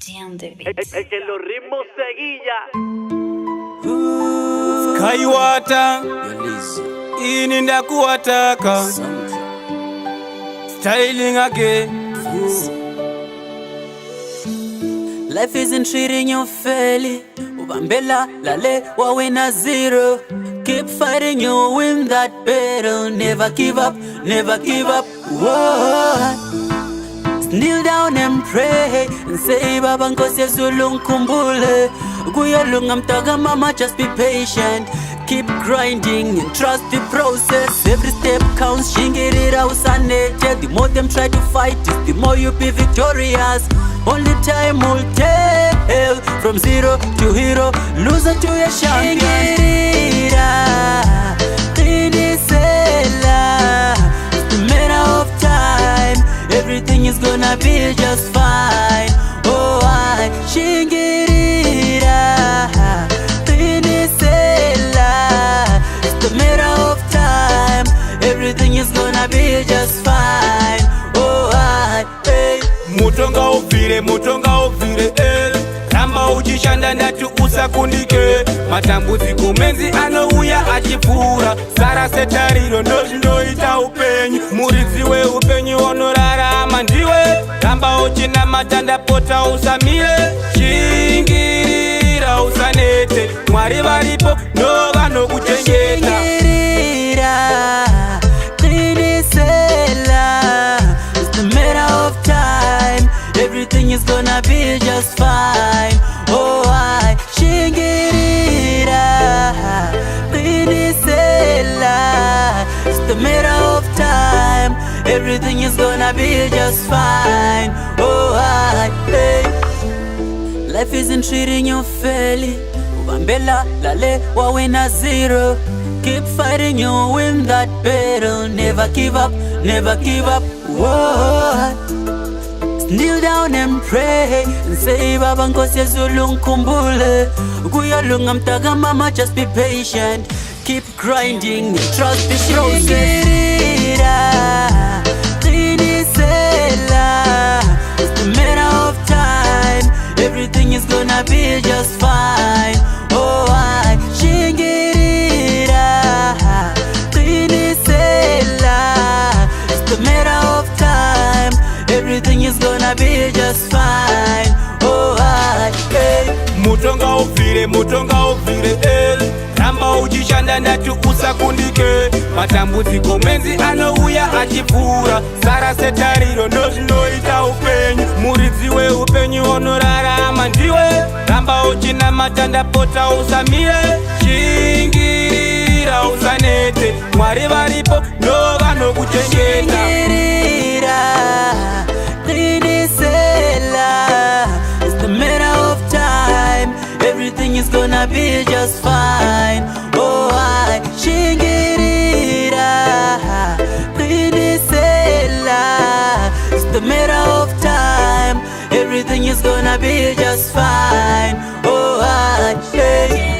Damn the beat. Es que los ritmos seguilla. Skywata ini ndakuwataka styling again. Life isn't treating you fairly. Ubambela lale wawena zero. Keep fighting, you win that battle. Never give up, never give up. Whoa. Kneel down and pray and say Baba nkose zulunkumbule kuyalunga mtaga mama, just be patient. Keep grinding and trust the process. Every step counts, shingirira usanete. The more them try to fight it, the more you be victorious. Only time will tell. From zero to hero, loser to a champion. Shingirira, tinisela. It's the matter of time. Everything is gonna be just fine. Oh, I shingirira, tinisela. It's the matter of time. Everything is gonna be just fine. Oh, I hey. Mutonga uvire Ramba uchishanda ndatu usakundike Matambudziko menzi anouya achipfuura Sara setariro ndozvinoita upenyu Muridzi weupenyu unorarama ndiwe Ramba uchina matanda pota usamire Shingirira usanete Mwari varipo ndo vanokuchengeta. Everything is gonna be just fine. Oh, I shingirira, tinisela. It's the matter of time. Everything is gonna be just fine. Oh, I hey. Life isn't treating you fairly. Ubambela lale wawena zero. Keep fighting, you win that battle. Never give up, never give up. Whoa. Kneel down and pray and say Baba nkose zulunkumbule kuyalunga mtaga mama, just be patient. Keep grinding and trust the process. It's the matter of time. Everything is gonna be just fine. Oh, I shingirira, tinisela. It's the matter of time. Everything is gonna be just fine. Oh, hey. Mutonga uvire Ramba uchishanda ndatu usakundike Matambudziko menzi anouya achipfuura Sara setariro ndozvinoita upenyu Muridzi weupenyu unorarama ndiwe Ramba uchina matanda pota usamire Shingirira usanete Mwari varipo ndo vanokuchengeta. It's the matter of time. Everything is gonna be just fine. Oh, I shingirira, tinisela. It's the matter of time. Everything is gonna be just fine. Oh, I hey.